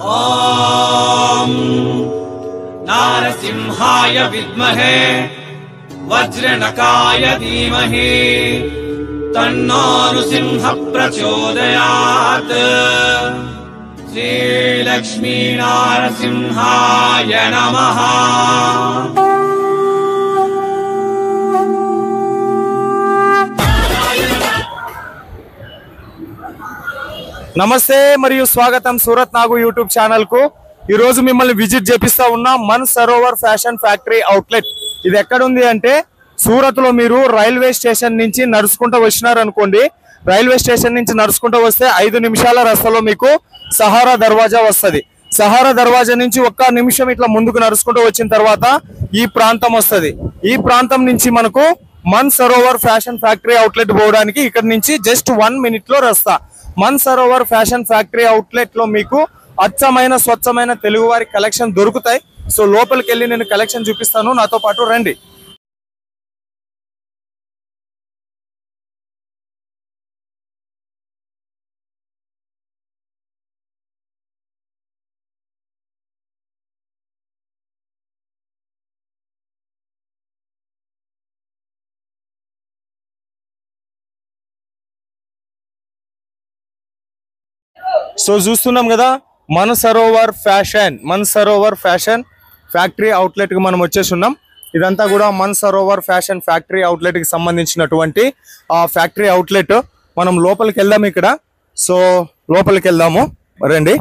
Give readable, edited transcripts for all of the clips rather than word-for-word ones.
ఓం నారసింహాయ విద్మహే వజ్రనకాయ ధీమహి తన్నో నృసింహ ప్రచోదయాత్. శ్రీలక్ష్మీ నారసింహాయ నమః. నమస్తే మరియు స్వాగతం సూరత్ నాగు యూట్యూబ్ ఛానల్ కు. ఈ రోజు మిమ్మల్ని విజిట్ చేపిస్తా ఉన్న మన్సరోవర్ ఫ్యాషన్ ఫ్యాక్టరీ అవుట్లెట్. ఇది ఎక్కడ ఉంది అంటే సూరత్ లో మీరు రైల్వే స్టేషన్ నుంచి నడుచుకుంటూ వచ్చినారు అనుకోండి. రైల్వే స్టేషన్ నుంచి నడుచుకుంటూ వస్తే 5 నిమిషాల రస్తలో మీకు సహారా దర్వాజా వస్తుంది. సహారా దర్వాజా నుంచి 1 నిమిషం ఇట్లా ముందుకు నడుచుకుంటూ వచ్చిన తర్వాత ఈ ప్రాంతం వస్తుంది. ఈ ప్రాంతం నుంచి మనకు మన్సరోవర్ ఫ్యాషన్ ఫ్యాక్టరీ అవుట్లెట్ పోవడానికి ఇక్కడ నుంచి జస్ట్ 1 మినిట్ లో రస్తా. మన్సరోవర్ ఫ్యాషన్ ఫ్యాక్టరీ అవుట్లెట్ లో మీకు అచ్చమైన స్వచ్ఛమైన తెలుగువారి కలెక్షన్ దొరుకుతాయి. సో లోపలికి వెళ్ళి నేను కలెక్షన్ చూపిస్తాను, నాతో పాటు రండి. సో చూస్తున్నాం కదా మన్సరోవర్ ఫ్యాషన్ ఫ్యాక్టరీ అవుట్లెట్ కి మనం వచ్చేసి ఉన్నాం. ఇదంతా కూడా మన్సరోవర్ ఫ్యాషన్ ఫ్యాక్టరీ అవుట్లెట్ కి సంబంధించినటువంటి ఫ్యాక్టరీ అవుట్లెట్. మనం లోపలికి వెళ్దాం ఇక్కడ. సో లోపలికి వెళ్దాము రండి.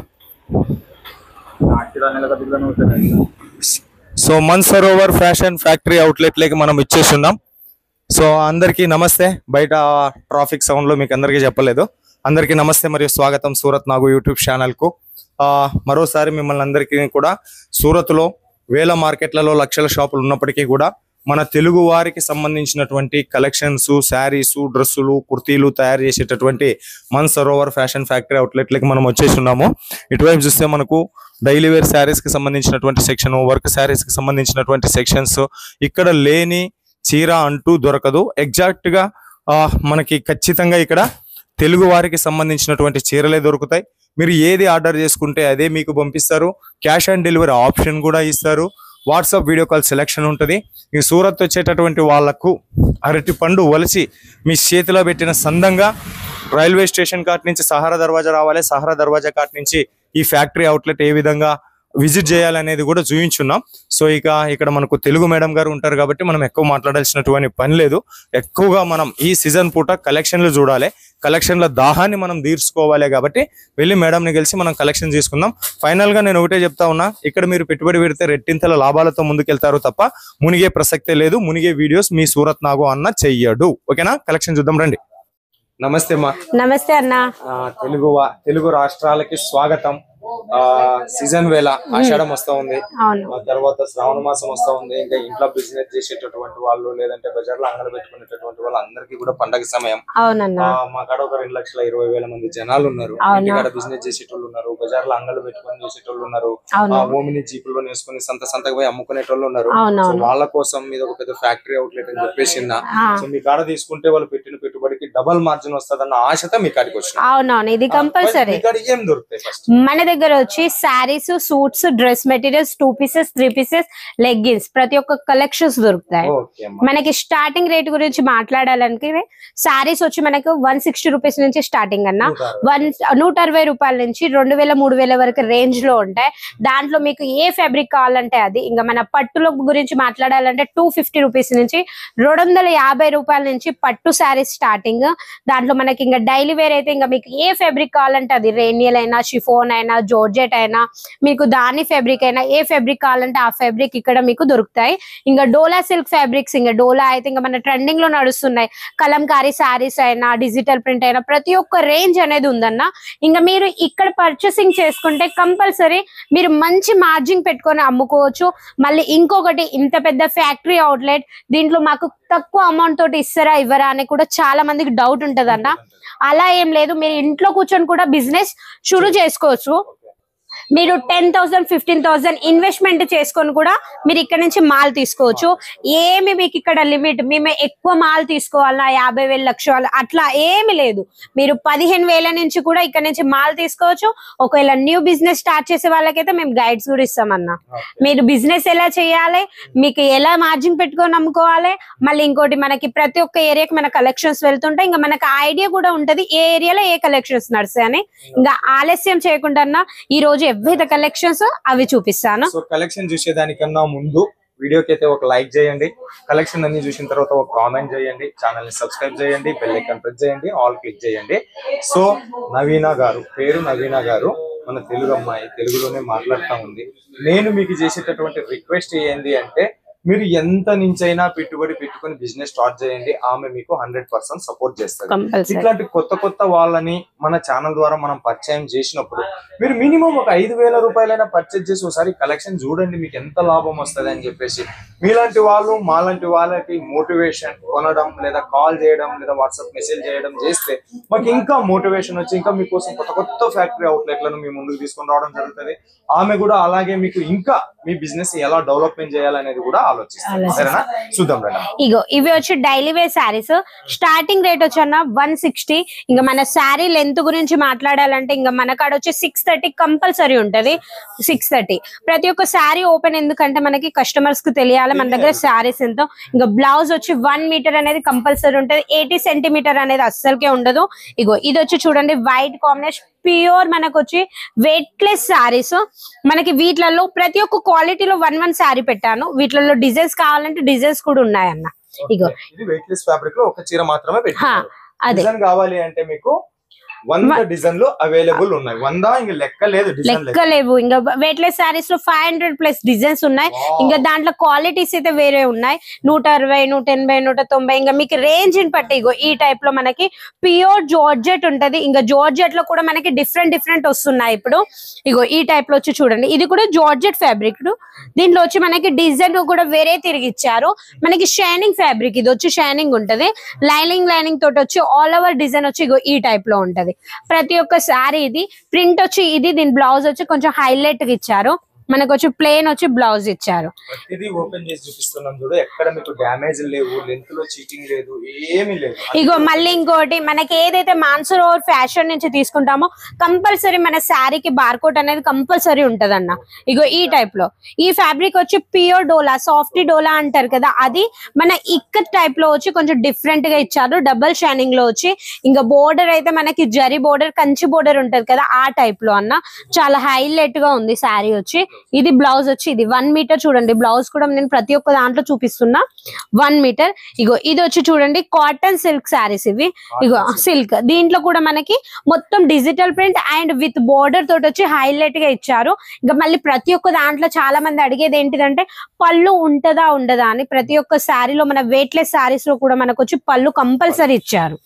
సో మన్సరోవర్ ఫ్యాషన్ ఫ్యాక్టరీ అవుట్లెట్ లేకి మనం ఇచ్చేసి ఉన్నాం. సో అందరికీ నమస్తే. బయట ట్రాఫిక్ సౌండ్ లో మీకు అందరికీ చెప్పలేదు. అందరికీ నమస్తే మరియు స్వాగతం సూరత్ నాగు యూట్యూబ్ ఛానల్ కు. మరోసారి మిమ్మల్ని అందరికీ కూడా సూరత్ లో వేల మార్కెట్లలో లక్షల షాపులు ఉన్నప్పటికీ కూడా మన తెలుగు వారికి సంబంధించినటువంటి కలెక్షన్స్, శారీస్, డ్రెస్సులు, కుర్తీలు తయారు చేసేటటువంటి మన్సరోవర్ ఫ్యాషన్ ఫ్యాక్టరీ అవుట్లెట్లకి మనం వచ్చేసి ఉన్నాము. ఇటువైపు చూస్తే మనకు డైలీ వేర్ శారీస్ కి సంబంధించినటువంటి సెక్షన్, వర్క్ శారీస్ కి సంబంధించినటువంటి సెక్షన్స్. ఇక్కడ లేని చీర అంటూ దొరకదు. ఎగ్జాక్ట్ గా మనకి ఖచ్చితంగా ఇక్కడ తెలుగు వారికి సంబంధించినటువంటి చీరలే దొరుకుతాయి. మీరు ఏది ఆర్డర్ చేసుకుంటే అదే మీకు పంపిస్తారు. క్యాష్ ఆన్ డెలివరీ ఆప్షన్ కూడా ఇస్తారు. వాట్సాప్ వీడియో కాల్ సెలెక్షన్ ఉంటుంది. ఈ సూరత్ వచ్చేటటువంటి వాళ్లకు అరటి పండు వలసి మీ చేతిలో పెట్టిన సందంగా రైల్వే స్టేషన్ కాట్ నుంచి సహారా దర్వాజా రావాలి. సహారా దర్వాజా కాట్ నుంచి ఈ ఫ్యాక్టరీ అవుట్లెట్ ఏ విధంగా విజిట్ చేయాలనేది కూడా చూపించున్నాం. సో ఇక ఇక్కడ మనకు తెలుగు మేడం గారు ఉంటారు కాబట్టి మనం ఎక్కువ మాట్లాడాల్సినటువంటి పని లేదు. ఎక్కువగా మనం ఈ సీజన్ పూట కలెక్షన్లు చూడాలి, కలెక్షన్ల దాహాన్ని మనం తీర్చుకోవాలి. కాబట్టి వెళ్ళి మేడంని కలిసి మనం కలెక్షన్ తీసుకుందాం. ఫైనల్ గా నేను ఒకటే చెప్తా ఉన్నా, ఇక్కడ మీరు పెట్టుబడి పెడితే రెట్టింతల లాభాలతో ముందుకెళ్తారు తప్ప మునిగే ప్రసక్తే లేదు. మునిగే వీడియోస్ మీ సూరత్ నాగు అన్న చెయ్యడు. ఓకేనా? కలెక్షన్ చూద్దాం రండి. నమస్తే అమ్మా. నమస్తే అన్న. తెలుగు రాష్ట్రాలకి స్వాగతం. సీజన్ వేళ ఆషాఢం వస్తా ఉంది, ఆ తర్వాత శ్రావణ మాసం వస్తా ఉంది. ఇంకా ఇంట్లో బిజినెస్ చేసేటటువంటి వాళ్ళు, లేదంటే బజార్లో అంగడి పెట్టుకునేటటువంటి వాళ్ళు అందరికీ కూడా పండగ సమయం. మా కాడ ఒక 2,20,000 మంది జనాలు ఉన్నారు. ఇంటికాడ బిజినెస్ చేసేటోళ్ళు ఉన్నారు, బజార్లో అంగళ్ళు పెట్టుకుని చేసేటోళ్ళు ఉన్నారు, ఓమిని జీపుల్లో వేసుకుని సంతకు పోయి అమ్ముకునేటోళ్ళు ఉన్నారు. సో వాళ్ళ కోసం మీద ఒక పెద్ద ఫ్యాక్టరీ అవుట్లెట్ అని చెప్పేసి సో మీ కాడ తీసుకుంటే వాళ్ళు పెట్టిన పెట్టుబడికి డబల్ మార్జిన్ వస్తుంది అన్న ఆశతో మీ కాడికి వచ్చిన. అవునవును, ఇది కంపల్సరీ. ఏం దొరుకుతాయి? ఫస్ట్ మన దగ్గర వచ్చి saris, suits, dress materials, 2 pieces, 3 pieces, leggings, ప్రతి ఒక్క కలెక్షన్స్ దొరుకుతాయి. మనకి స్టార్టింగ్ రేట్ గురించి మాట్లాడాలంటే శారీస్ వచ్చి మనకు 160 రూపీస్ నుంచి స్టార్టింగ్ అన్న. 160 రూపాయల నుంచి 2,000, 3,000 వరకు రేంజ్ లో ఉంటాయి. దాంట్లో మీకు ఏ ఫ్యాబ్రిక్ కావాలంటే అది. ఇంకా మన పట్టుల గురించి మాట్లాడాలంటే 250 రూపీస్ నుంచి 250 రూపాయల నుంచి పట్టు శారీస్ స్టార్టింగ్. దాంట్లో మనకి ఇంకా డైలీ వేర్ అయితే ఇంకా మీకు ఏ ఫ్యాబ్రిక్ కావాలంటే అది, రేనియల్ అయినా, షిఫోన్ అయినా, జోర్జెట్ అయినా, మీకు దాని ఫ్యాబ్రిక్ అయినా, ఏ ఫ్యాబ్రిక్ కావాలంటే ఆ ఫ్యాబ్రిక్ ఇక్కడ మీకు దొరుకుతాయి. ఇంకా డోలా సిల్క్ ఫ్యాబ్రిక్స్, ఇంకా డోలా అయితే ఇంకా మన ట్రెండింగ్ లో నడుస్తున్నాయి. కలంకారీ శారీస్ అయినా, డిజిటల్ ప్రింట్ అయినా, ప్రతి ఒక్క రేంజ్ అనేది ఉందన్న. ఇంకా మీరు ఇక్కడ పర్చేసింగ్ చేసుకుంటే కంపల్సరీ మీరు మంచి మార్జిన్ పెట్టుకొని అమ్ముకోవచ్చు. మళ్ళీ ఇంకొకటి, ఇంత పెద్ద ఫ్యాక్టరీ అవుట్లెట్, దీంట్లో మాకు తక్కువ అమౌంట్ తోటి ఇస్తారా ఇవ్వరా అని కూడా చాలా మందికి డౌట్ ఉంటదన్న. అలా ఏం లేదు, మీరు ఇంట్లో కూర్చొని కూడా బిజినెస్ షురూ చేసుకోవచ్చు. మీరు 10,000 15,000 ఇన్వెస్ట్మెంట్ చేసుకొని కూడా మీరు ఇక్కడ నుంచి మాల్ తీసుకోవచ్చు. ఏమి మీకు ఇక్కడ లిమిట్ మేము ఎక్కువ మాల్ తీసుకోవాలా 50,000 లక్షలు అట్లా ఏమి లేదు. మీరు 15,000 నుంచి కూడా ఇక్కడ నుంచి మాల్ తీసుకోవచ్చు. ఒకవేళ న్యూ బిజినెస్ స్టార్ట్ చేసే వాళ్ళకైతే మేము గైడ్స్ కూడా ఇస్తామన్నా. మీరు బిజినెస్ ఎలా చేయాలి, మీకు ఎలా మార్జిన్ పెట్టుకొని అమ్ముకోవాలి, మళ్ళీ ఇంకోటి మనకి ప్రతి ఒక్క ఏరియాకి మన కలెక్షన్స్ వెళ్తుంటాయి. ఇంకా మనకు ఐడియా కూడా ఉంటది ఏ ఏరియాలో ఏ కలెక్షన్స్ నడుస్తాయని. ఇంకా ఆలస్యం చేయకుండా ఈ రోజు ఎవైతే కలెక్షన్స్ అవి చూపిస్తాను. సో కలెక్షన్ చూసేదానికన్నా ముందు వీడియోకి అయితే ఒక లైక్ చేయండి, కలెక్షన్ అన్ని చూసిన తర్వాత ఒక కామెంట్ చేయండి, ఛానల్ ని సబ్స్క్రైబ్ చేయండి, బెల్ ఐకాన్ ప్రెస్ చేయండి, ఆల్ క్లిక్ చేయండి. సో నవీనా గారు, పేరు నవీనా గారు, మన తెలుగు అమ్మాయి, తెలుగులోనే మాట్లాడుతూ ఉంది. నేను మీకు చేసేటటువంటి రిక్వెస్ట్ ఏంది అంటే మీరు ఎంత నుంచైనా పెట్టుబడి పెట్టుకుని బిజినెస్ స్టార్ట్ చేయండి, ఆమె మీకు 100% సపోర్ట్ చేస్తారు. ఇట్లాంటి కొత్త కొత్త వాళ్ళని మన ఛానల్ ద్వారా మనం పరిచయం చేసినప్పుడు మీరు మినిమం ఒక 5,000 రూపాయలైనా పర్చేజ్ చేసి ఒకసారి కలెక్షన్ చూడండి, మీకు ఎంత లాభం వస్తుంది అని చెప్పేసి. మీలాంటి వాళ్ళు మాలాంటి వాళ్ళకి మోటివేషన్ కొనడం లేదా కాల్ చేయడం లేదా వాట్సాప్ మెసేజ్ చేయడం చేస్తే మాకు ఇంకా మోటివేషన్ వచ్చి ఇంకా మీకోసం కొత్త కొత్త ఫ్యాక్టరీ అవుట్లెట్లను మీ ముందుకు తీసుకొని రావడం జరుగుతుంది. ఆమె కూడా అలాగే మీకు ఇంకా మీ బిజినెస్ ఎలా డెవలప్మెంట్ చేయాలనేది కూడా ఆలోచిస్తాం. సరేనా? చూద్దాం రండి. ఇగో ఇవి వచ్చి daily wear saris. Starting rate వచ్చి 160. ఇంకా మన శారీ లెంత్ గురించి మాట్లాడాలంటే ఇంకా మన కాడ వచ్చి 630 కంపల్సరీ ఉంటది. 630 ప్రతి ఒక్క శారీ ఓపెన్, ఎందుకంటే మనకి కస్టమర్స్ కు తెలియాలి మన దగ్గర శారీస్ ఎంతో. ఇంకా బ్లౌజ్ వచ్చి 1 మీటర్ అనేది కంపల్సరీ ఉంటది. 80 సెంటీమీటర్ అనేది అస్సలకే ఉండదు. ఇగో ఇది వచ్చి చూడండి వైట్ కాంబినేషన్ ప్యూర్ మనకు వచ్చి వెయిట్లెస్ శారీస్. మనకి వీటిలలో ప్రతి ఒక్క క్వాలిటీలో 1 శారీ పెట్టాను. వీటిలలో డిజైన్స్ కావాలంటే డిజైన్స్ కూడా ఉన్నాయన్న. ఇగో ఇది వెయిట్లెస్ ఫ్యాబ్రిక్ లో ఒక చీర మాత్రమే పెట్టాను. అదే డిజైన్ కావాలి అంటే మీకు 100 డిజైన్లు అవైలబుల్ ఉన్నాయి. 100 ఇంకా లెక్క లేవు. ఇంకా వెయిట్లెస్ శారీస్ లో 500+ డిజైన్స్ ఉన్నాయి. ఇంకా దాంట్లో క్వాలిటీస్ అయితే వేరే ఉన్నాయి. 160, 180, 190 ఇంకా మీకు రేంజ్ ని బట్టి. ఇగో ఈ టైప్ లో మనకి ప్యూర్ జార్జెట్ ఉంటది. ఇంకా జార్జెట్ లో కూడా మనకి డిఫరెంట్ వస్తున్నాయి ఇప్పుడు. ఇగో ఈ టైప్ లో వచ్చి చూడండి, ఇది కూడా జార్జెట్ ఫ్యాబ్రిక్. దీంట్లో వచ్చి మనకి డిజైన్ కూడా వేరే తిరిగిచ్చారు. మనకి షైనింగ్ ఫ్యాబ్రిక్, ఇది వచ్చి షైనింగ్ ఉంటది. లైనింగ్ తోటి వచ్చి ఆల్ ఓవర్ డిజైన్ వచ్చి ఇగో ఈ టైప్ లో ఉంటది. ప్రతి ఒక్క శారీ ఇది ప్రింట్ వచ్చి ఇది, దీని బ్లౌజ్ వచ్చి కొంచెం హైలైట్ గా ఇచ్చారు. మనకు వచ్చి ప్లేన్ వచ్చి బ్లౌజ్ ఇచ్చారు. ఇది ఓపెన్ చేసి చూపిస్తున్నాం చూడు, ఎక్కడ మీకు డ్యామేజ్ లేవు, లెంత్ లో చీటింగ్ లేదు, ఏమీ లేదు. ఇగో మళ్ళీ ఇంకోటి, మనకి ఏదైతే మాన్సూర్ ఓవర్ ఫ్యాషన్ నుంచి తీసుకుంటామో కంపల్సరీ మన శారీకి బార్కోడ్ అనేది కంపల్సరీ ఉంటదన్న. ఇగో ఈ టైప్ లో ఈ ఫ్యాబ్రిక్ వచ్చి ప్యూర్ డోలా, సాఫ్టీ డోలా అంటారు కదా, అది మన ఇక్కత్ టైప్ లో వచ్చి కొంచెం డిఫరెంట్ గా ఇచ్చారు. డబల్ షైనింగ్ లో వచ్చి ఇంకా బోర్డర్ అయితే మనకి జరీ బోర్డర్, కంచి బోర్డర్ ఉంటది కదా, ఆ టైప్ లో అన్న. చాలా హైలైట్ గా ఉంది శారీ వచ్చి. ఇది బ్లౌజ్ వచ్చి ఇది 1 మీటర్ చూడండి. బ్లౌజ్ కూడా నేను ప్రతి ఒక్క దాంట్లో చూపిస్తున్నా 1 మీటర్. ఇగో ఇది వచ్చి చూడండి కాటన్ సిల్క్ శారీస్ ఇవి. ఇగో సిల్క్, దీంట్లో కూడా మనకి మొత్తం digital print and with border తోటి వచ్చి హైలైట్ గా ఇచ్చారు. ఇంకా మళ్ళీ ప్రతి ఒక్క దాంట్లో చాలా మంది అడిగేది ఏంటిదంటే పళ్ళు ఉంటదా ఉండదా అని. ప్రతి ఒక్క శారీలో మన వెయిట్లెస్ శారీస్ లో కూడా మనకు వచ్చి పళ్ళు కంపల్సరీ ఇచ్చారు.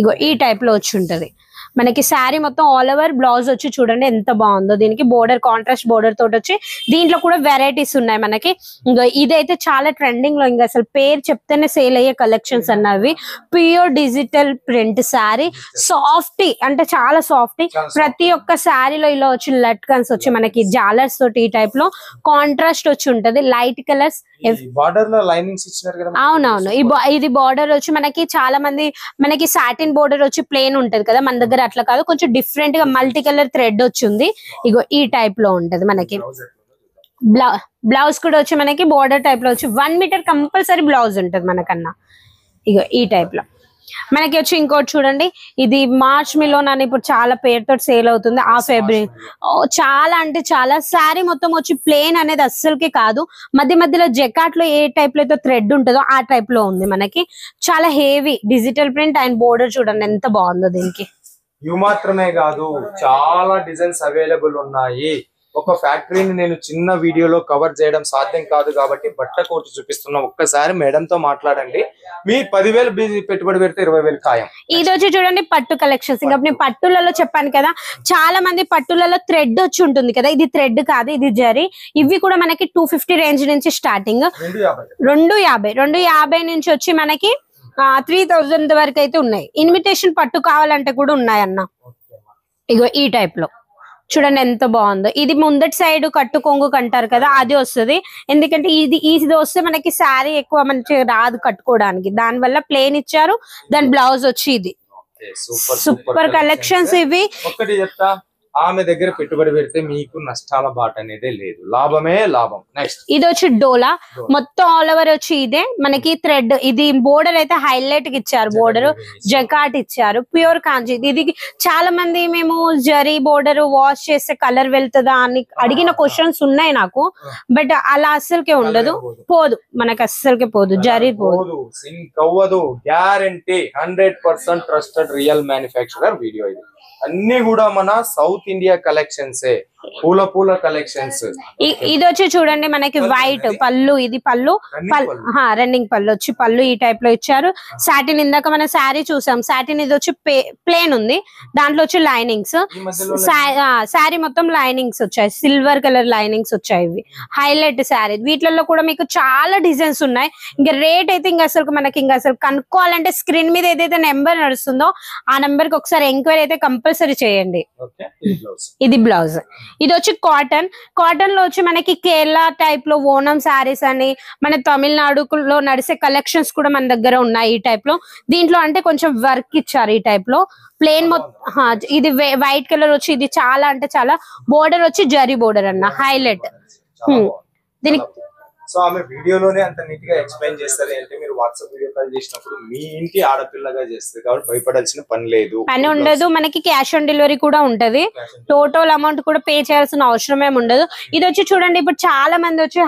ఇగో ఈ టైప్ లో వచ్చి ఉంటది. మనకి శారీ మొత్తం ఆల్ ఓవర్ బ్లౌజ్ వచ్చి చూడండి ఎంత బాగుందో. దీనికి బోర్డర్ కాంట్రాస్ట్ బోర్డర్ తోటి వచ్చి దీంట్లో కూడా వెరైటీస్ ఉన్నాయి మనకి. ఇంకా ఇదైతే చాలా ట్రెండింగ్ లో, ఇంకా అసలు పేరు చెప్తేనే సేల్ అయ్యే కలెక్షన్స్ అన్నవి. Pure digital print sari, softy అంటే చాలా సాఫ్టీ. ప్రతి ఒక్క శారీలో ఇలా వచ్చి లట్కన్స్ వచ్చి మనకి జాలర్స్ తోటి ఈ టైప్ లో కాంట్రాస్ట్ వచ్చి ఉంటది. లైట్ కలర్స్ బార్డర్ లో లైనింగ్స్ ఇచ్చినారు కదా. అవునవును, ఇది బార్డర్ వచ్చి మనకి చాలా మంది మనకి సాటిన్ బోర్డర్ వచ్చి ప్లేన్ ఉంటది కదా, మన దగ్గర అట్లా కాదు, కొంచెం డిఫరెంట్ గా మల్టీ కలర్ థ్రెడ్ వచ్చింది. ఇగో ఈ టైప్ లో ఉంటది మనకి. బ్లౌజ్ కూడా వచ్చి మనకి బోర్డర్ టైప్ లో వచ్చి 1 మీటర్ కంపల్సరీ బ్లౌజ్ ఉంటది మనకన్నా. ఇగో ఈ టైప్ లో మనకి వచ్చి ఇంకోటి చూడండి, ఇది మార్చ్ మిలోన్ అని ఇప్పుడు చాలా పేరుతో సేల్ అవుతుంది. ఆ ఫేబ్రిక్ చాలా అంటే చాలా. శారీ మొత్తం వచ్చి ప్లేన్ అనేది అస్సలకి కాదు, మధ్యలో జెకాట్ లో ఏ టైప్ లో అయితే థ్రెడ్ ఉంటుందో ఆ టైప్ లో ఉంది మనకి. చాలా heavy digital print and border చూడండి ఎంత బాగుందో. దీనికి ఇవి మాత్రమే కాదు, చాలా డిజైన్స్ అవైలబుల్ ఉన్నాయి. ఒక ఫ్యాక్టరీని నేను చిన్న వీడియోలో కవర్ చేయడం సాధ్యం కాదు కాబట్టి బట్ట కోటి చూపిస్తున్నా. ఒక్కసారి మేడం తో మాట్లాడండి. మీ 10,000 పెట్టుబడి పెడితే 20,000 ఖాయం. ఇది వచ్చి చూడండి పట్టు కలెక్షన్స్. ఇంకా నేను పట్టులలో చెప్పాను కదా, చాలా మంది పట్టులలో థ్రెడ్ వచ్చి ఉంటుంది కదా, ఇది థ్రెడ్ కాదు, ఇది జరీ. ఇవి కూడా మనకి 250 రేంజ్ నుంచి స్టార్టింగ్. 250 నుంచి వచ్చి మనకి 3,000 వరకు అయితే ఉన్నాయి. ఇన్విటేషన్ పట్టు కావాలంటే కూడా ఉన్నాయి అన్న. ఇగో ఈ టైప్ లో చూడండి ఎంత బాగుందో. ఇది ముందటి సైడ్ కట్టు కొంగు అంటారు కదా, అది వస్తుంది. ఎందుకంటే ఇది వస్తే మనకి శారీ ఎక్కువ మంచిగా రాదు కట్టుకోవడానికి, దాని వల్ల ప్లేన్ ఇచ్చారు. దాని బ్లౌజ్ వచ్చి ఇది సూపర్ కలెక్షన్స్ ఇవి. ఒక్కటి చెప్తా, ఆమె దగ్గర పెట్టుబడి పెడితే మీకు నష్టాల బాట అనేది లేదు, లాభమే లాభం. నెక్స్ట్ ఇది వచ్చి డోలా, మొత్తం ఆల్ ఓవర్ వచ్చి ఇదే మనకి థ్రెడ్. ఇది బోర్డర్ అయితే హైలైట్ గా ఇచ్చారు, బోర్డర్ జకాట్ ఇచ్చారు, ప్యూర్ కాంచి. ఇది చాలా మంది మేము జరీ బోర్డర్ వాష్ చేస్తే కలర్ వెళ్తుందా అని అడిగిన క్వశ్చన్స్ ఉన్నాయి నాకు, బట్ అలా అస్సలకే ఉండదు, పోదు మనకి అస్సలకే పోదు, జరీ పోదు, సింక్ అవ్వదు, guarantee 100% trusted real manufacturer video. ఇది అన్ని కూడా మన సౌత్ ఇండియా కలెక్షన్స్, పూల కలెక్షన్స్. ఇది వచ్చి చూడండి మనకి వైట్ పళ్ళు, ఇది పళ్ళు రన్నింగ్ పళ్ళు వచ్చి పళ్ళు ఈ టైప్ లో ఇచ్చారు. సాటిన్ ఇందాక మన శారీ చూసాం, సాటిన్ ఇది వచ్చి ప్లేన్ ఉంది, దాంట్లో వచ్చి లైనింగ్స్, శారీ మొత్తం లైనింగ్స్ వచ్చాయి, సిల్వర్ కలర్ లైనింగ్స్ వచ్చాయి. ఇవి హైలైట్ శారీ. వీటిలలో కూడా మీకు చాలా డిజైన్స్ ఉన్నాయి. ఇంకా రేట్ అయితే ఇంకా అసలు కనుక్కోవాలంటే స్క్రీన్ మీద ఏదైతే నెంబర్ నడుస్తుందో ఆ నెంబర్ కి ఒకసారి ఎంక్వైరీ అయితే కంపల్సరీ చేయండి. ఇది బ్లౌజ్. ఇది వచ్చి కాటన్ లో వచ్చి మనకి కేరళ టైప్ లో ఓనం శారీస్ అని, మన తమిళనాడులో నడిసే కలెక్షన్స్ కూడా మన దగ్గర ఉన్నాయి ఈ టైప్ లో. దీంట్లో అంటే కొంచెం వర్క్ ఇచ్చారు ఈ టైప్ లో. ప్లేన్ ఇది వైట్ కలర్ వచ్చి ఇది చాలా అంటే చాలా, బోర్డర్ వచ్చి జరీ బోర్డర్ అన్న హైలైట్. దీనికి సో ఆమె వీడియోలోనే అంత నీట్ గా ఎక్స్ప్లెయిన్ చేస్తారు అంటే మీరు వాట్సాప్ వీడియో కాల్ చేసినప్పుడు మీ ఇంటి ఆడపిల్లగా చేస్తారు కాబట్టి భయపడాల్సిన పని ఉండదు. మనకి క్యాష్ ఆన్ డెలివరీ కూడా ఉంటది, టోటల్ అమౌంట్ కూడా పే చేయాల్సిన అవసరం ఏమి ఉండదు. ఇది వచ్చి చూడండి, ఇప్పుడు చాలా మంది వచ్చి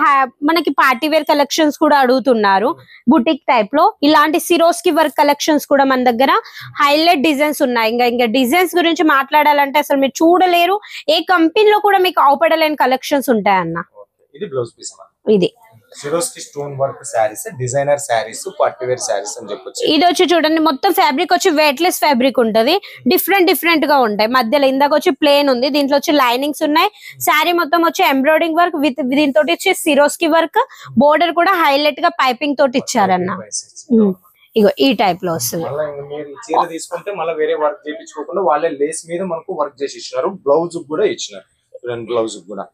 మనకి పార్టీ వేర్ కలెక్షన్స్ కూడా అడుగుతున్నారు, బుటిక్ టైప్ లో. ఇలాంటి సిరోస్కి వర్క్ కలెక్షన్స్ కూడా మన దగ్గర హైలైట్ డిజైన్స్ ఉన్నాయి. ఇంకా డిజైన్స్ గురించి మాట్లాడాలంటే అసలు మీరు చూడలేరు, ఏ కంపెనీలో కూడా మీకు అవపడలేని కలెక్షన్స్ ఉంటాయన్న. ఇది బ్లౌజ్ పీస్. ఇది Swarovski stone work saris, designer saris, party wear saris అని చెప్పొచ్చు. ఇది వచ్చి చూడండి మొత్తం ఫ్యాబ్రిక్ వచ్చి వెయిట్లెస్ ఫ్యాబ్రిక్ ఉంటది, డిఫరెంట్ గా ఉంటాయి. మధ్యలో ఇందాక వచ్చి ప్లేన్ ఉంది, దీంట్లో వచ్చి లైనింగ్స్ ఉన్నాయి. శారీ మొత్తం వచ్చి ఎంబ్రాయిడింగ్ వర్క్ విత్ దీంతో వచ్చి సిరోస్కి వర్క్, బోర్డర్ కూడా హైలైట్ గా పైపింగ్ తోటి ఇచ్చారన్న. ఇగో ఈ టైప్ లో వస్తుంది. మీరు చీర తీసుకుంటే మళ్ళీ వేరే వర్క్ చేయించుకోకుండా వాళ్ళే లేస్ మీద మనకు వర్క్ చేసి ఇచ్చినారు, బ్లౌజ్ కూడా ఇచ్చినారు. బ్లౌజ్ కూడా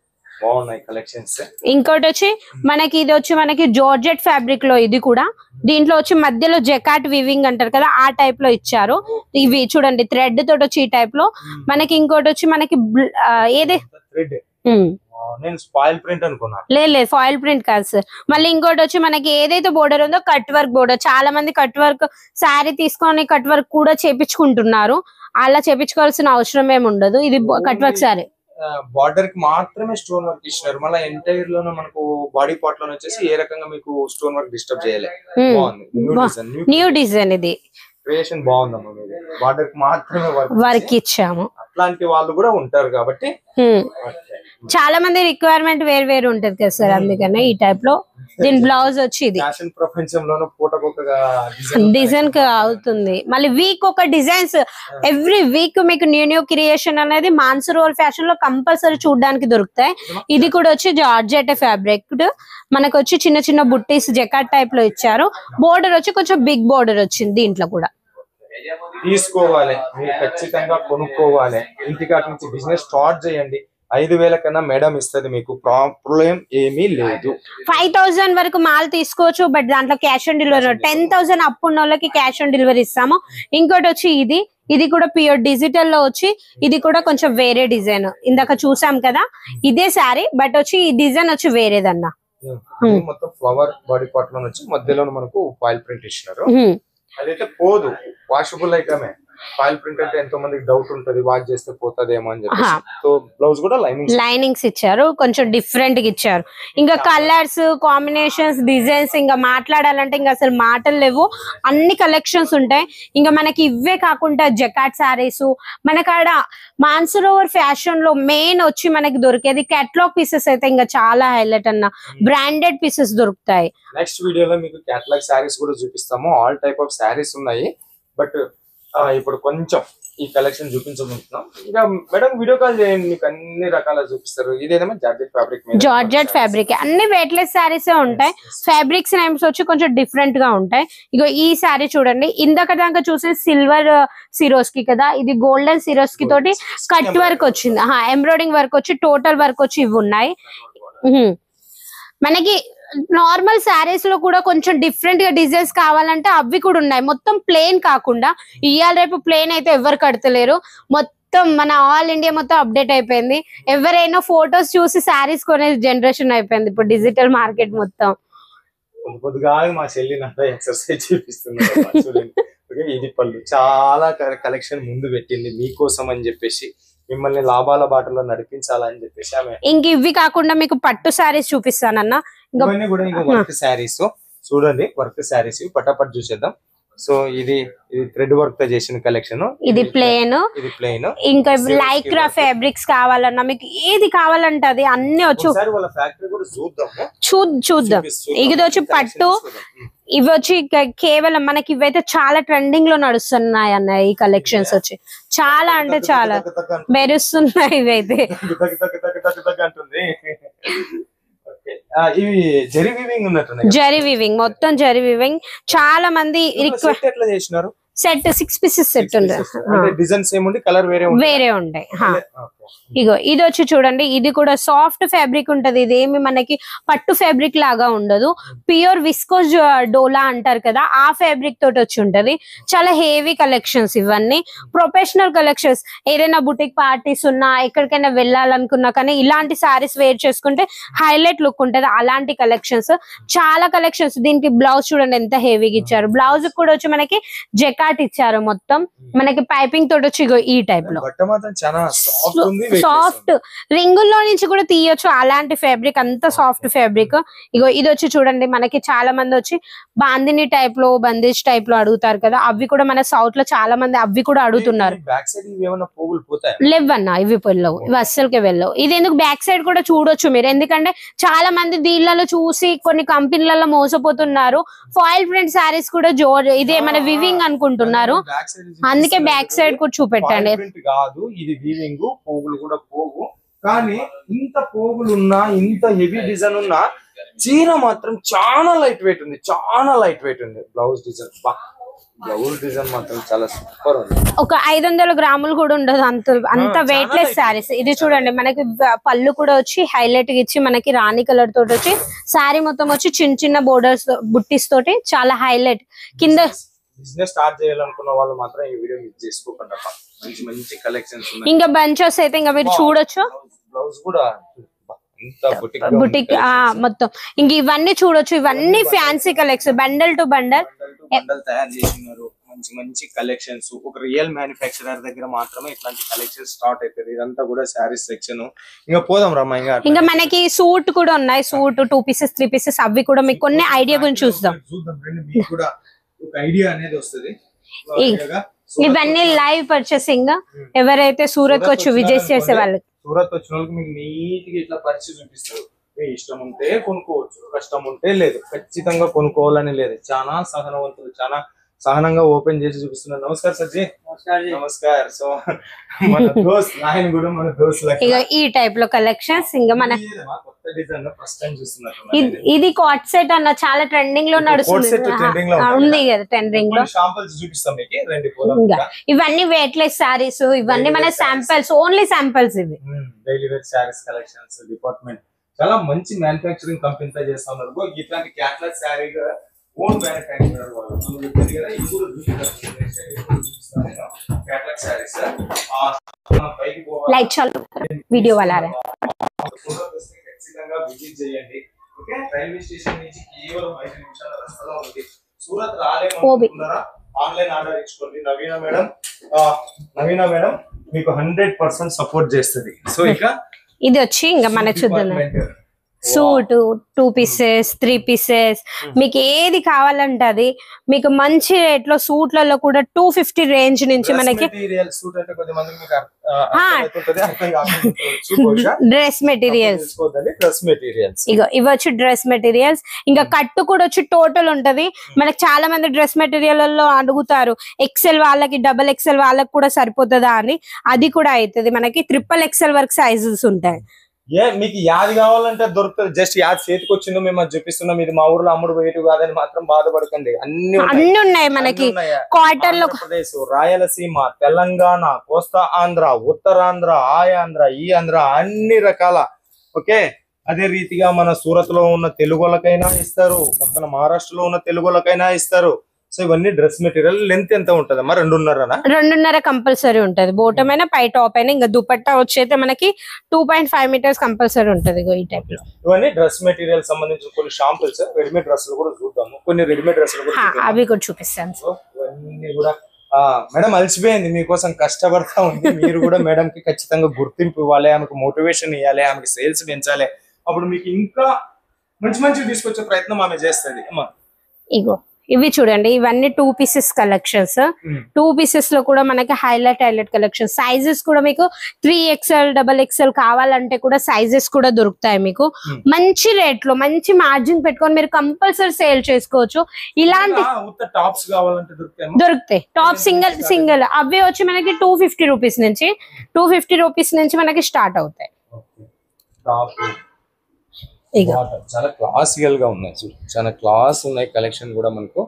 బాగున్నాయి కలెక్షన్స్. ఇంకోటి వచ్చి మనకి ఇది వచ్చి మనకి జార్జెట్ ఫ్యాబ్రిక్ లో, ఇది కూడా దీంట్లో వచ్చి మధ్యలో జకాట్ వివింగ్ అంటారు కదా ఆ టైప్ లో ఇచ్చారు. ఇవి చూడండి థ్రెడ్ తోటి వచ్చి ఈ టైప్ లో. మనకి ఇంకోటి వచ్చి మనకి ఏది నేను స్పాయిల్ ప్రింట్ అనుకున్నా, లేదు ఫాయిల్ ప్రింట్ కాదు సార్. మళ్ళీ ఇంకోటి వచ్చి మనకి ఏదైతే బోర్డర్ ఉందో కట్ వర్క్ బోర్డర్. చాలా మంది కట్ వర్క్ శారీ తీసుకొని కట్ వర్క్ కూడా చేపించుకుంటున్నారు, అలా చేపించుకోవాల్సిన అవసరం ఏమి ఉండదు. ఇది కట్ వర్క్ శారీ. బార్డర్ కి మాత్రమే స్టోన్ వర్క్ ఇచ్చినారు, మళ్ళీ ఎంటైర్ లోనే మనకు బాడీ పార్ట్ లో వచ్చేసి ఏ రకంగా మీకు స్టోన్ వర్క్ డిస్టర్బ్ చేయలేదు. న్యూ డిజైన్ ఇది క్రియేషన్ బాగుందమ్మా. మీది బార్డర్ కి మాత్రమే వర్క్ ఇచ్చాము. అట్లాంటి వాళ్ళు కూడా ఉంటారు కాబట్టి చాలా మంది రిక్వైర్మెంట్ వేరు ఉంటది కదా సార్, అందుకనే ఈ టైప్ లో. దీని బ్లౌజ్ వచ్చి ఇది ప్రపంచంలోనే డిజైన్ అవుతుంది. మళ్ళీ వీక్ ఒక డిజైన్స్, ఎవ్రీ వీక్ మీకు న్యూ క్రియేషన్ అనేది మాన్సూర్ ఫ్యాషన్ లో కంపల్సరీ చూడడానికి దొరుకుతాయి. ఇది కూడా వచ్చి జార్జెట్ ఫ్యాబ్రిక్, మనకు వచ్చి చిన్న చిన్న బుట్టీస్ జకాట్ టైప్ లో ఇచ్చారు. బోర్డర్ వచ్చి కొంచెం బిగ్ బోర్డర్ వచ్చింది దీంట్లో కూడా. తీసుకోవాలి, మీరు ఖచ్చితంగా కొనుక్కోవాలి, ఇంటికాటి నుంచి బిజినెస్ స్టార్ట్ చేయండి. 5,000 కన్నా మేడం ఇస్తుంది, మీకు ప్రాబ్లం ఏమీ లేదు. 5,000 వరకు మాల్ తీసుకోవచ్చు, బట్ దాంట్లో క్యాష్ ఆన్ డెలివరీ 10,000 అప్పు ఉన్న వాళ్ళకి క్యాష్ ఆన్ డెలివరీ ఇస్తాము. ఇంకోటి వచ్చి ఇది కూడా ప్యూర్ డిజిటల్ లో వచ్చి, ఇది కూడా కొంచెం వేరే డిజైన్. ఇందాక చూసాం కదా ఇదే శారీ, బట్ వచ్చి ఈ డిజైన్ వచ్చి వేరేదన్నా. మొత్తం ఫ్లవర్ బాడీ పార్ట్ లో వచ్చి మధ్యలో మనకు ఫాయిల్ ప్రింట్ ఇచ్చినారు. అదైతే పోదు, వాషబుల్ ఐటమే. ఫాయిల్ ప్రింట్ అంటే ఎంతో మందికి డౌట్ ఉంటది, వాష్ చేస్తే పోతుందేమో అని చెప్పి. సో బ్లౌజ్ కూడా లైనింగ్స్ ఇచ్చారు, కొంచెం డిఫరెంట్ గా ఇచ్చారు. ఇంకా కలర్స్ కాంబినేషన్స్ డిజైన్స్ ఇంకా మాట్లాడాలంటే ఇంకా అసలు మాటలు లేవు, అన్ని కలెక్షన్స్ ఉంటాయి. ఇంకా మనకి ఇవే కాకుండా జకాట్ శారీస్, మనకాడ మాన్సరోవర్ ఫ్యాషన్ లో మెయిన్ వచ్చి మనకి దొరికేది కేటలాగ్ పీసెస్ అయితే ఇంకా చాలా హైలైట్ అన్న, బ్రాండెడ్ పీసెస్ దొరుకుతాయి. నెక్స్ట్ వీడియోలో మీకు కేటలాగ్ శారీస్ కూడా చూపిస్తాము. ఆల్ టైప్ ఆఫ్ శారీస్ ఉన్నాయి, బట్ ఇప్పుడు కొంచెం ఈ కలెక్షన్ చూపించబోతున్నాం. ఇంకా మేడం వీడియో కాల్ చేయండి, మీకు అన్ని రకాల చూపిస్తారు. ఇదేమో జార్జెట్ ఫ్యాబ్రిక్, జార్జెట్ ఫ్యాబ్రిక్ అన్ని వెయిట్లెస్ శారీస్ ఉంటాయి. ఫ్యాబ్రిక్స్ నేమ్స్ వచ్చి కొంచెం డిఫరెంట్ గా ఉంటాయి. ఇగో ఈ శారీ చూడండి, ఇందాక దాకా చూసే సిల్వర్ సిరోస్ కి కదా, ఇది గోల్డెన్ సిరోస్ కి తోటి కట్ వర్క్ వచ్చింది, ఎంబ్రాయిడింగ్ వర్క్ వచ్చి టోటల్ వర్క్ వచ్చి ఇవి ఉన్నాయి. మనకి నార్మల్ శారీస్ లో కూడా కొంచెం డిఫరెంట్ గా డిజైన్స్ కావాలంటే అవి కూడా ఉన్నాయి. మొత్తం ప్లేన్ కాకుండా, ఇవాళ రేపు ప్లేన్ అయితే ఎవరు కడతలేరు. మొత్తం మన ఆల్ ఇండియా మొత్తం అప్డేట్ అయిపోయింది. ఎవరైనా ఫొటోస్ చూసి శారీస్ కొనే జనరేషన్ అయిపోయింది ఇప్పుడు డిజిటల్ మార్కెట్ మొత్తం. కొద్దిగా మా చెల్లి నాకు ఎక్సర్సైజ్ చూపిస్తుంది. ఇది పళ్ళు చాలా కలెక్షన్ ముందు పెట్టింది మీకోసం అని చెప్పేసి, మిమ్మల్ని లాభాల బాటలో నడిపించాలని చెప్పేసి ఆమె. ఇంక ఇవి కాకుండా మీకు పట్టు శారీస్ చూపిస్తానన్నా. ఇవన్నీ కూడా ఇంకా వర్క్ శారీస్ చూడండి, వర్క్ శారీస్ పటాపట్ చూసేద్దాం. సో ఇది థ్రెడ్ వర్క్ తో చేసిన కలెక్షన్, ఇది ప్లేన్, ఇది ప్లేన్. ఇంకా లైక్రా ఫ్యాబ్రిక్స్ కావాలన్నా మీకు ఏది కావాలంటే అది అన్ని వచ్చి వాళ్ళ ఫ్యాక్టరీ కూడా చూద్దాం. ఇది వచ్చి పట్టు, ఇవి వచ్చి కేవలం మనకి ఇవైతే చాలా ట్రెండింగ్ లో నడుస్తున్నాయి అన్న. ఈ కలెక్షన్స్ వచ్చి చాలా అంటే చాలా మెరుస్తున్నాయి ఇవైతే. ఇవి జరీ వీవింగ్ ఉన్నట్టు, జరీ వీవింగ్, మొత్తం జరీ వీవింగ్. చాలా మంది ఎట్లా చేసినారు? సెట్ 6 పీసెస్ సెట్ ఉంటుంది. డిజైన్స్ ఏముంది, కలర్ వేరే ఉంటాయి. ఇగో ఇది వచ్చి చూడండి, ఇది కూడా సాఫ్ట్ ఫ్యాబ్రిక్ ఉంటది. ఇదేమి మనకి పట్టు ఫ్యాబ్రిక్ లాగా ఉండదు, ప్యూర్ విస్కోస్ డోలా అంటారు కదా, ఆ ఫ్యాబ్రిక్ తోటి వచ్చి ఉంటది. చాలా హెవీ కలెక్షన్స్ ఇవన్నీ, ప్రొఫెషనల్ కలెక్షన్స్. ఏదైనా బుటిక్ పార్టీస్ ఉన్నా, ఎక్కడికైనా వెళ్ళాలనుకున్నా కానీ ఇలాంటి సారీస్ వేర్ చేసుకుంటే హైలైట్ లుక్ ఉంటది. అలాంటి కలెక్షన్స్, చాలా కలెక్షన్స్. దీనికి బ్లౌజ్ చూడండి ఎంత హెవీగా ఇచ్చారు. బ్లౌజ్ కూడా వచ్చి మనకి జెకాట్ ఇచ్చారు, మొత్తం మనకి పైపింగ్ తోటి వచ్చి ఈ టైప్ లో సాఫ్ట్ రింగుల్లో నుంచి కూడా తీయొచ్చు. అలాంటి ఫ్యాబ్రిక్, అంత సాఫ్ట్ ఫ్యాబ్రిక్. ఇగో ఇది వచ్చి చూడండి, మనకి చాలా మంది వచ్చి బాందిని టైప్ లో, బందేజ్ టైప్ లో అడుగుతారు కదా, అవి కూడా మన సౌత్ లో చాలా మంది అవి కూడా అడుగుతున్నారు. లేవన్నా ఇవి పొల్లవు, ఇవి అస్సలకే వెళ్ళవు. ఇది ఎందుకు బ్యాక్ సైడ్ కూడా చూడొచ్చు మీరు, ఎందుకంటే చాలా మంది దీనిలలో చూసి కొన్ని కంపెనీలలో మోసపోతున్నారు. ఫాయిల్ ప్రింట్ శారీస్ కూడా ఇదే మన వివింగ్ అనుకుంటున్నారు, అందుకే బ్యాక్ సైడ్ కూడా చూపెట్టండి. ఇది వీవింగ్, పోగులు కూడా పోగు. కానీ ఇంత పోగులు ఉన్నా, ఇంత హెవీ డిజైన్ ఉన్నా, చీర మాత్రం చాలా లైట్ వెయిట్ ఉంది, చాలా లైట్ వెయిట్ ఉంది. బ్లౌజ్ డిజైన్ మాత్రం చాలా సూపర్ ఉంది. ఒక 500 గ్రాములు కూడా ఉండదు, అంత వెయిట్ లెస్ శారీస్. ఇది చూడండి, మనకి పళ్ళు కూడా వచ్చి హైలైట్ గా ఇచ్చి, మనకి రాణి కలర్ తోటి వచ్చి శారీ మొత్తం వచ్చి చిన్న చిన్న బోర్డర్స్ బుట్టీస్ తోటి చాలా హైలైట్. కింద బిజినెస్ స్టార్ట్ చేయాలనుకున్న వాళ్ళు మాత్రం ఈ వీడియో మిస్ చేసుకోకుండా, మంచి మంచి కలెక్షన్స్ ఉన్నాయి. ఇంకా బంచెస్ అయితే ఇంకా మీరు చూడొచ్చు. బ్లౌజ్ కూడా బుటిక్ మొత్తం ఇంక ఇవన్నీ చూడొచ్చు. ఇవన్నీ fancy collection, bundle to bundle తయారు చేసినారు. మంచి మంచి కలెక్షన్స్. ఒక రియల్ మ్యానుఫ్యాక్చరర్ దగ్గర మాత్రమే ఇట్లాంటి కలెక్షన్స్ స్టార్ట్ అవుతుంది. ఇదంతా కూడా శారీస్ సెక్షన్. ఇంకా పోదాం రమ్మా. ఇంకా మనకి సూట్ కూడా ఉన్నాయి, సూట్ 2 పీసెస్ 3 పీసెస్, అవి కూడా మీకు కొన్ని ఐడియా గురించి చూద్దాం. మీకు కూడా ఒక ఐడియా అనేది వస్తుంది. ఇవన్నీ లైవ్ పర్చేసింగ్. ఎవరైతే సూరత్ వచ్చి విజిట్ చేసే వాళ్ళకి, సూరత్ వచ్చిన వాళ్ళకి మీకు నీట్ గా ఇట్లా పరిచయం చూపిస్తారు. మీ ఇష్టం ఉంటే కొనుక్కోవచ్చు, కష్టం ఉంటే లేదు. ఖచ్చితంగా కొనుక్కోవాలని లేదు. చాలా సహనవంతులు, చాలా సహనంగా ఓపెన్ చేసి చూపిస్తున్నారు. నమస్కారం సజ్జీ. నమస్కారం. సో మన దోస్త్ ఆయన కూడా మన దోస్త్ ఈ టైప్ లో కలెక్షన్స్. ఇంకా మన కొత్త డిజైన్ ఫస్ట్ టైం చూస్తున్నారు. ఇది కాట్ సెట్ అన్న, చాలా ట్రెండింగ్ లో నడుస్తుంది, ఉంది కదా ట్రెండింగ్ లో. శాంపిల్స్ చూపిస్తాం మీకు, రండి. ఇవన్నీ వెయిట్ లెస్ సారీస్, ఇవన్నీ మన శాంపిల్స్, ఓన్లీ శాంపిల్స్. ఇవి daily wear saris collections department చాలా మంచి మ్యానుఫ్యాక్చరింగ్ కంపెనీతో చేస్తా ఉన్నారు. ఇట్లాంటి క్యాట్లాగ్ సారీ ఓన్ మ్యానుఫ్యాక్చరర్ వాళ్ళు కదా. ఇప్పుడు క్యాట్లాగ్ సారీస్ పైకి పోవాలి. వీడియో వాళ్ళ ఖచ్చితంగా విజిట్ చేయండి. ఓకే, రైల్వే స్టేషన్ నుంచి కేవలం 5 నిమిషాల రస్తాలో ఉంది. సూరత్ రాలేమనుకుంటున్నారా? ఆన్లైన్ ఆర్డర్ ఇచ్చుకోండి. నవీన మేడం మీకు 100% సపోర్ట్ చేస్తుంది. సో ఇక ఇది వచ్చి ఇంకా మన చూద్దాం. సూట్ 2 pieces 3 pieces మీకు ఏది కావాలంటే అది మీకు మంచి రేట్ లో సూట్లలో కూడా 250 రేంజ్ నుంచి మనకి డ్రెస్ మెటీరియల్స్ ఇగో ఇవ్వచ్చు డ్రెస్ మెటీరియల్స్ ఇంకా కట్టు కూడా వచ్చి టోటల్ ఉంటది మనకి చాలా మంది డ్రెస్ మెటీరియల్ అడుగుతారు ఎక్సెల్ వాళ్ళకి డబుల్ ఎక్సెల్ వాళ్ళకి కూడా సరిపోతుందా అని అది కూడా అవుతుంది మనకి XXL వరకు సైజెస్ ఉంటాయి మీకు యాది కావాలంటే దొరుకుతుంది జస్ట్ యాది చేతికి వచ్చిందో మేము అది చూపిస్తున్నాం ఇది మా ఊర్లో అమ్ముడు వేటు కాదని మాత్రం బాధపడకండి అన్ని ఉన్నాయి మనకి కాటన్ లో ఆంధ్రప్రదేశ్ రాయలసీమ తెలంగాణ కోస్తా ఆంధ్ర ఉత్తరాంధ్ర ఆయాంధ్ర ఈ ఆంధ్ర అన్ని రకాల ఓకే అదే రీతిగా మన సూరత్ లో ఉన్న తెలుగులకైనా ఇస్తారు పక్కన మహారాష్ట్రలో ఉన్న తెలుగులకైనా ఇస్తారు సో ఇవన్నీ డ్రెస్ మెటీరియల్ లెంత్ ఎంత ఉంటది అమ్మా 2.5 కంపల్సరీ ఉంటది బోటం అయినా పై టాప్ అయినా ఇంకా దుపట్టా వచ్చేతే మనకి 2.5 meters కంపల్సరీ ఉంటది ఈ టైప్ లో ఇవన్నీ డ్రెస్ మెటీరియల్ సంబంధించిన కొన్ని షాంపుల్స్ రెడీమేడ్ డ్రెస్సులు కూడా చూద్దాము కొన్ని రెడీమేడ్ డ్రెస్సులు కూడా అవి కూడా చూపిస్తాను సో ఇవన్నీ కూడా మేడం అలసిపోయింది మీకోసం కష్టపడతా ఉంది మీరు కూడా మేడం కి ఖచ్చితంగా గుర్తింపు ఇవ్వాలి ఆమెకు మోటివేషన్ ఇవ్వాలి ఆమెకి సేల్స్ పెంచాలి అప్పుడు మీకు ఇంకా మంచి మంచి తీసుకొచ్చే ప్రయత్నం ఆమె చేస్తుంది అమ్మా ఇగో ఇవి చూడండి ఇవన్నీ 2 pieces కలెక్షన్స్ 2 pieces లో కూడా మనకి హైలైట్ కలెక్షన్ సైజెస్ కూడా మీకు 3XL XXL కావాలంటే కూడా సైజెస్ కూడా దొరుకుతాయి మీకు మంచి రేట్ లో మంచి మార్జిన్ పెట్టుకొని మీరు కంపల్సరీ సేల్ చేసుకోవచ్చు ఇలాంటి టాప్స్ కావాలంటే దొరుకుతాయి టాప్ సింగిల్ అవి వచ్చి మనకి 250 రూపీస్ నుంచి 250 రూపీస్ నుంచి మనకి స్టార్ట్ అవుతాయి చాలా క్లాసికల్ గా ఉన్నాయి చాలా క్లాస్ ఉన్నాయి కలెక్షన్ కూడా మనకు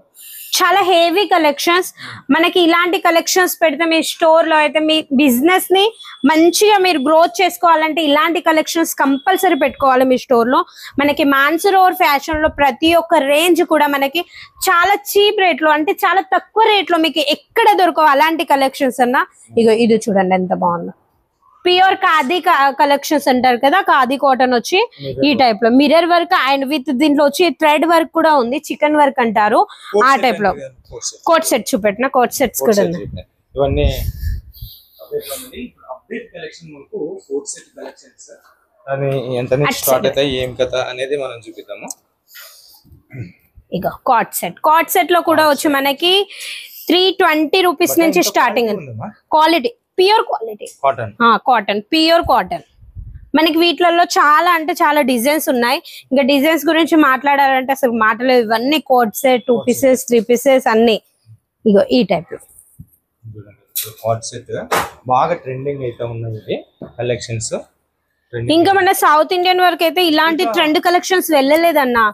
చాలా హెవీ కలెక్షన్స్ మనకి ఇలాంటి కలెక్షన్స్ పెడితే మీ స్టోర్ లో అయితే మీ బిజినెస్ ని మంచిగా మీరు గ్రోత్ చేసుకోవాలంటే ఇలాంటి కలెక్షన్స్ కంపల్సరీ పెట్టుకోవాలి మీ స్టోర్ లో మనకి మాన్సరోవర్ ఫ్యాషన్ లో ప్రతి ఒక్క రేంజ్ కూడా మనకి చాలా చీప్ రేట్ లో అంటే చాలా తక్కువ రేట్ లో మీకు ఎక్కడ దొరకవు అలాంటి కలెక్షన్స్ అన్నా ఇగో ఇది చూడండి ఎంత బాగుందో ప్యూర్ ఖాదీ కలెక్షన్స్ అంటారు కదా ఖాదీ కాటన్ వచ్చి ఈ టైప్ లో మిర్రర్ వర్క్ అండ్ విత్ దీంట్లో వచ్చి థ్రెడ్ వర్క్ కూడా ఉంది చికెన్ వర్క్ అంటారు ఆ టైప్ లో కోట్ సెట్ చూపెట్టిన కోట్ సెట్స్ కూడా ఉన్నాయి ఇవన్నీ అప్డేట్ కలెక్షన్ మనకు కోట్ సెట్ కలెక్షన్స్ అని ఎంత నుంచి స్టార్ట్ అవుతాయి ఏం కథ అనేది మనం చూపిద్దాము ఇక కాట్ సెట్ లో కూడా వచ్చి మనకి 320 రూపీస్ నుంచి starting quality pure quality cotton pure cotton మనకి వీటిలలో చాలా అంటే చాలా డిజైన్స్ ఉన్నాయి ఇంకా డిజైన్స్ గురించి మాట్లాడాలంటే అసలు మాట్లాడలేదు ఇవన్నీ కోట్ సెట్ 2 pieces 3 pieces అన్ని ఇగో ఈ టైప్ లో కోట్ సెట్ బాగా ట్రెండింగ్ అయితే ఉన్నాయి కలెక్షన్స్ ఇంకా మన సౌత్ ఇండియన్ వరకు అయితే ఇలాంటి ట్రెండ్ కలెక్షన్స్ వెళ్ళలేదన్నా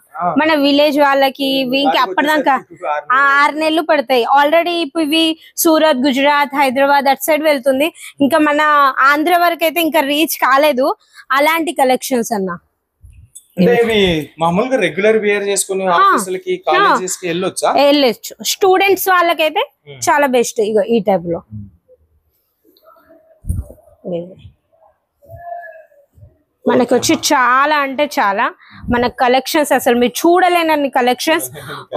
మన విలేజ్ వాళ్ళకి ఇంకా అప్పటిదాకా 6 నెలలు పడతాయి ఆల్రెడీ ఇప్పుడు ఇవి సూరత్ గుజరాత్ హైదరాబాద్ అటు సైడ్ వెళ్తుంది ఇంకా మన ఆంధ్ర వరకు అయితే ఇంకా రీచ్ కాలేదు అలాంటి కలెక్షన్స్ అన్నా మామూలుగా రెగ్యులర్ వేర్ చేసుకుని ఆఫీసులకి కాలేజెస్ కి వెళ్ళొచ్చు స్టూడెంట్స్ వాళ్ళకైతే చాలా బెస్ట్ ఇగో ఈ టైప్ లో మనకి వచ్చి చాలా అంటే చాలా మన కలెక్షన్స్ అసలు మీరు చూడలేనన్ని కలెక్షన్స్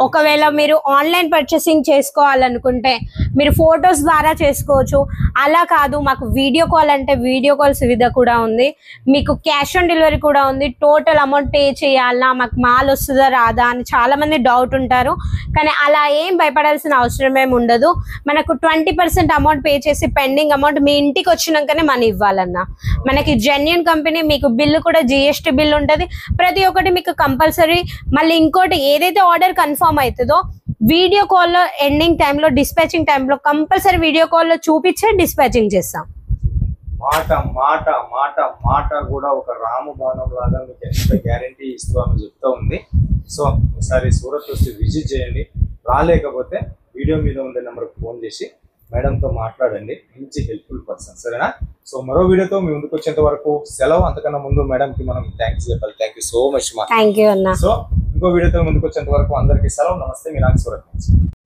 ఒకవేళ మీరు ఆన్లైన్ పర్చేసింగ్ చేసుకోవాలనుకుంటే మీరు ఫొటోస్ ద్వారా చేసుకోవచ్చు అలా కాదు మాకు వీడియో కాల్ అంటే వీడియో కాల్ సువిధ కూడా ఉంది మీకు క్యాష్ ఆన్ డెలివరీ కూడా ఉంది టోటల్ అమౌంట్ పే చేయాలన్నా మాకు మాల్ వస్తుందా రాదా అని చాలా మంది డౌట్ ఉంటారు కానీ అలా ఏం భయపడాల్సిన అవసరం ఏమి ఉండదు మనకు 20% అమౌంట్ పే చేసి పెండింగ్ అమౌంట్ మీ ఇంటికి వచ్చినాకనే మనీ ఇవ్వాలన్నా మనకి జెన్యూన్ కంపెనీ మీకు బిల్లు కూడా GST బిల్ ఉంటది ప్రతి ఒక్కటి మీకు కంపల్సరీ మళ్ళీ ఇంకోటి ఏదైతే ఆర్డర్ కన్ఫర్మ్ అవుతుందో వీడియో కాల్ లో ఎండింగ్ టైంలో డిస్పాచింగ్ టైంలో కంపల్సరీ వీడియో కాల్ లో చూపించే డిస్పాచింగ్ చేస్తాం మాట మాట మాట మాట కూడా ఒక రాము బాణం లాగా మీకు ఎంత గ్యారంటీ ఇస్తూ ఆమె చెప్తా ఉంది సో ఒకసారి సూరత్ వస్తే విజిట్ చేయండి రాలేకపోతే వీడియో మీద ఉండే నెంబర్కి ఫోన్ చేసి మేడంతో మాట్లాడండి మంచి హెల్ప్ఫుల్ పర్సన్ సరేనా సో మరో వీడియోతో మీ ముందుకు వచ్చేంత వరకు సెలవు అంతకన్నా ముందు మేడం కి మనం థ్యాంక్స్ చెప్పాలి థ్యాంక్ యూ సో మచ్ మా థ్యాంక్ యూ అన్న సో ఇంకో వీడియోతో ముందుకు వచ్చేంత వరకు అందరికీ సెలవు నమస్తే మీ నాకు సూరత్.